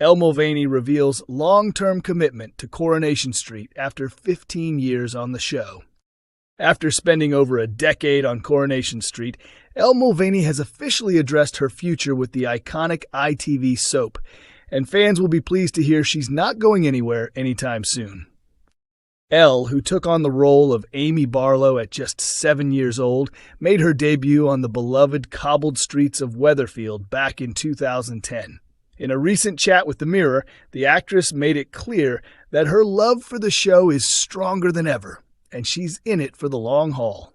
Elle Mulvaney reveals long-term commitment to Coronation Street after 15 years on the show. After spending over a decade on Coronation Street, Elle Mulvaney has officially addressed her future with the iconic ITV soap, and fans will be pleased to hear she's not going anywhere anytime soon. Elle, who took on the role of Amy Barlow at just 7 years old, made her debut on the beloved cobbled streets of Weatherfield back in 2010. In a recent chat with The Mirror, the actress made it clear that her love for the show is stronger than ever, and she's in it for the long haul.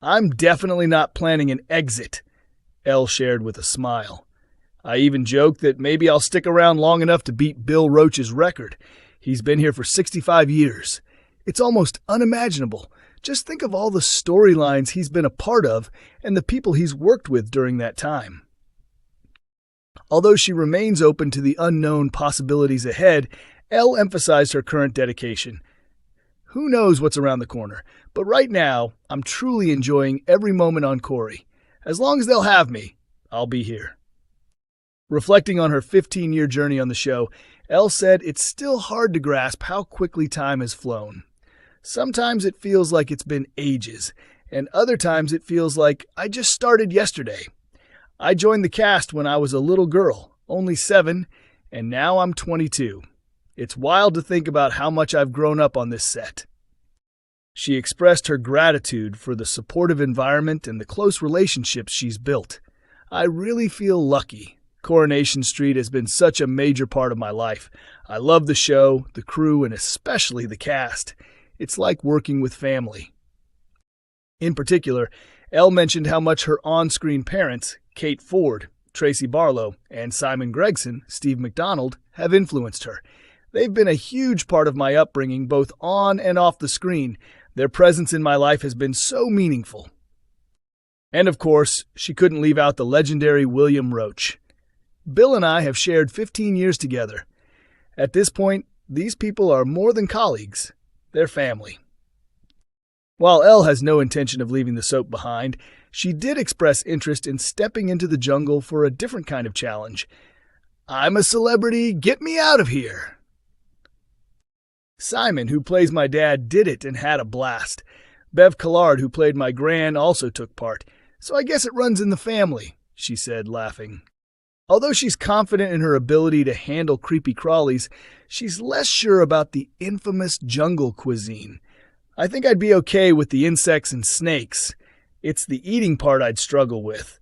"I'm definitely not planning an exit," Elle shared with a smile. "I even joked that maybe I'll stick around long enough to beat Bill Roache's record. He's been here for 65 years. It's almost unimaginable. Just think of all the storylines he's been a part of and the people he's worked with during that time." Although she remains open to the unknown possibilities ahead, Elle emphasized her current dedication. "Who knows what's around the corner, but right now, I'm truly enjoying every moment on Corrie. As long as they'll have me, I'll be here." Reflecting on her 15-year journey on the show, Elle said it's still hard to grasp how quickly time has flown. "Sometimes it feels like it's been ages, and other times it feels like I just started yesterday. I joined the cast when I was a little girl, only 7, and now I'm 22. It's wild to think about how much I've grown up on this set." She expressed her gratitude for the supportive environment and the close relationships she's built. "I really feel lucky. Coronation Street has been such a major part of my life. I love the show, the crew, and especially the cast. It's like working with family." In particular, Elle mentioned how much her on-screen parents, Kate Ford, Tracy Barlow, and Simon Gregson, Steve McDonald, have influenced her. "They've been a huge part of my upbringing, both on and off the screen. Their presence in my life has been so meaningful." And of course, she couldn't leave out the legendary William Roache. "Bill and I have shared 15 years together. At this point, these people are more than colleagues. They're family." While Elle has no intention of leaving the soap behind, she did express interest in stepping into the jungle for a different kind of challenge. "I'm a celebrity, get me out of here." "Simon, who plays my dad, did it and had a blast. Bev Collard, who played my gran, also took part. So I guess it runs in the family," she said, laughing. Although she's confident in her ability to handle creepy crawlies, she's less sure about the infamous jungle cuisine. "I think I'd be okay with the insects and snakes. It's the eating part I'd struggle with.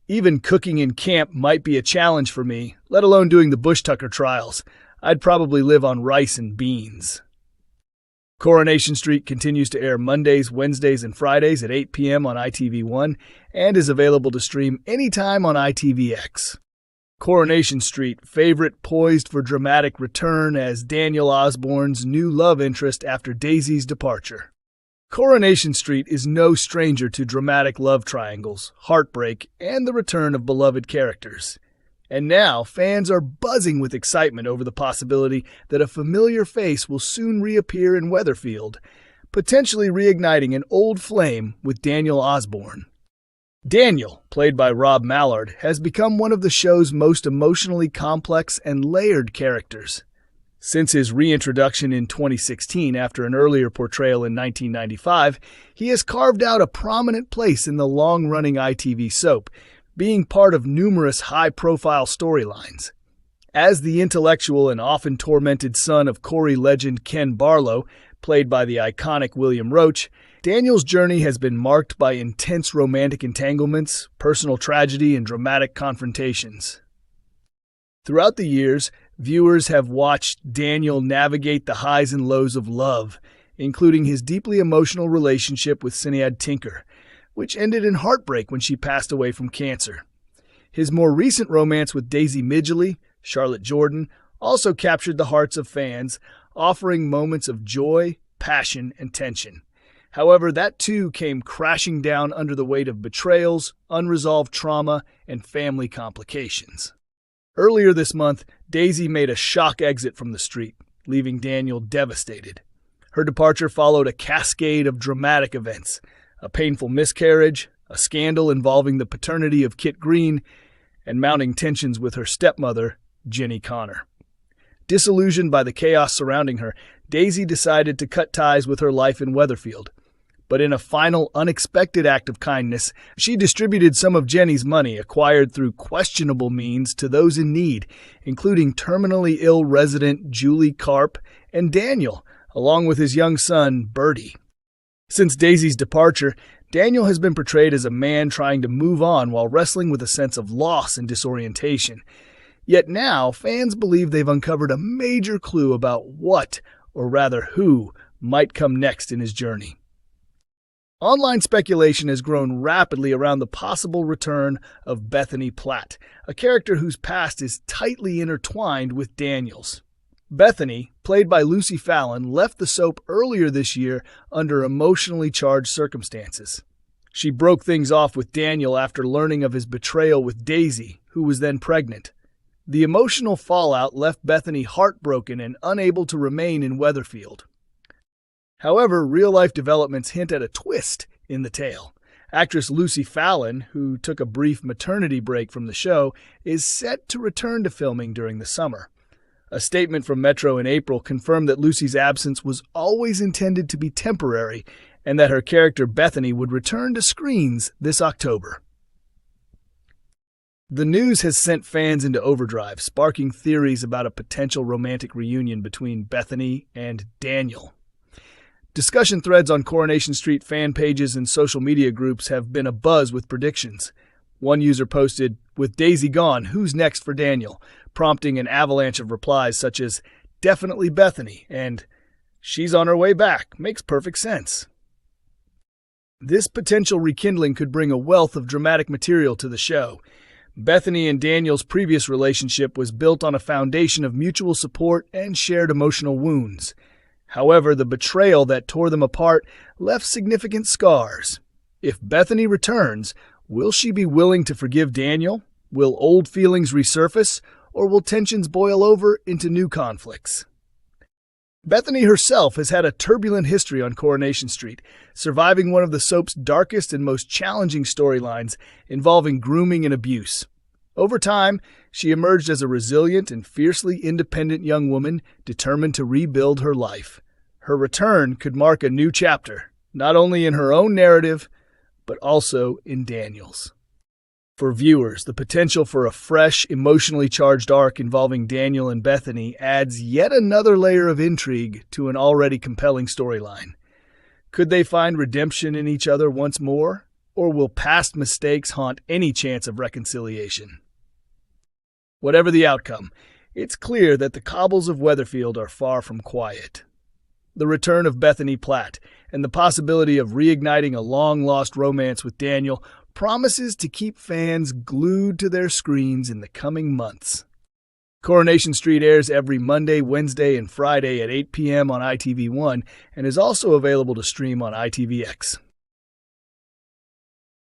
Even cooking in camp might be a challenge for me, let alone doing the bush tucker trials. I'd probably live on rice and beans." Coronation Street continues to air Mondays, Wednesdays, and Fridays at 8 p.m. on ITV1 and is available to stream anytime on ITVX. Coronation Street, favorite poised for dramatic return as Daniel Osborne's new love interest after Daisy's departure. Coronation Street is no stranger to dramatic love triangles, heartbreak, and the return of beloved characters. And now, fans are buzzing with excitement over the possibility that a familiar face will soon reappear in Weatherfield, potentially reigniting an old flame with Daniel Osborne. Daniel, played by Rob Mallard, has become one of the show's most emotionally complex and layered characters. Since his reintroduction in 2016 after an earlier portrayal in 1995, he has carved out a prominent place in the long-running ITV soap, being part of numerous high-profile storylines. As the intellectual and often tormented son of Corrie legend Ken Barlow, played by the iconic William Roache, Daniel's journey has been marked by intense romantic entanglements, personal tragedy, and dramatic confrontations. Throughout the years, viewers have watched Daniel navigate the highs and lows of love, including his deeply emotional relationship with Sinead Tinker, which ended in heartbreak when she passed away from cancer. His more recent romance with Daisy Midgley, Charlotte Jordan, also captured the hearts of fans, offering moments of joy, passion, and tension. However, that too came crashing down under the weight of betrayals, unresolved trauma, and family complications. Earlier this month, Daisy made a shock exit from the street, leaving Daniel devastated. Her departure followed a cascade of dramatic events: a painful miscarriage, a scandal involving the paternity of Kit Green, and mounting tensions with her stepmother, Jenny Connor. Disillusioned by the chaos surrounding her, Daisy decided to cut ties with her life in Weatherfield. But in a final, unexpected act of kindness, she distributed some of Jenny's money, acquired through questionable means, to those in need, including terminally ill resident Julie Karp and Daniel, along with his young son, Bertie. Since Daisy's departure, Daniel has been portrayed as a man trying to move on while wrestling with a sense of loss and disorientation. Yet now, fans believe they've uncovered a major clue about what, or rather who, might come next in his journey. Online speculation has grown rapidly around the possible return of Bethany Platt, a character whose past is tightly intertwined with Daniel's. Bethany, played by Lucy Fallon, left the soap earlier this year under emotionally charged circumstances. She broke things off with Daniel after learning of his betrayal with Daisy, who was then pregnant. The emotional fallout left Bethany heartbroken and unable to remain in Weatherfield. However, real-life developments hint at a twist in the tale. Actress Lucy Fallon, who took a brief maternity break from the show, is set to return to filming during the summer. A statement from Metro in April confirmed that Lucy's absence was always intended to be temporary and that her character Bethany would return to screens this October. The news has sent fans into overdrive, sparking theories about a potential romantic reunion between Bethany and Daniel. Discussion threads on Coronation Street fan pages and social media groups have been abuzz with predictions. One user posted, "With Daisy gone, who's next for Daniel?" prompting an avalanche of replies such as, "Definitely Bethany," and "She's on her way back, makes perfect sense." This potential rekindling could bring a wealth of dramatic material to the show. Bethany and Daniel's previous relationship was built on a foundation of mutual support and shared emotional wounds. However, the betrayal that tore them apart left significant scars. If Bethany returns, will she be willing to forgive Daniel? Will old feelings resurface, or will tensions boil over into new conflicts? Bethany herself has had a turbulent history on Coronation Street, surviving one of the soap's darkest and most challenging storylines involving grooming and abuse. Over time, she emerged as a resilient and fiercely independent young woman determined to rebuild her life. Her return could mark a new chapter, not only in her own narrative, but also in Daniel's. For viewers, the potential for a fresh, emotionally charged arc involving Daniel and Bethany adds yet another layer of intrigue to an already compelling storyline. Could they find redemption in each other once more, or will past mistakes haunt any chance of reconciliation? Whatever the outcome, it's clear that the cobbles of Weatherfield are far from quiet. The return of Bethany Platt and the possibility of reigniting a long-lost romance with Daniel promises to keep fans glued to their screens in the coming months. Coronation Street airs every Monday, Wednesday, and Friday at 8 p.m. on ITV1 and is also available to stream on ITVX.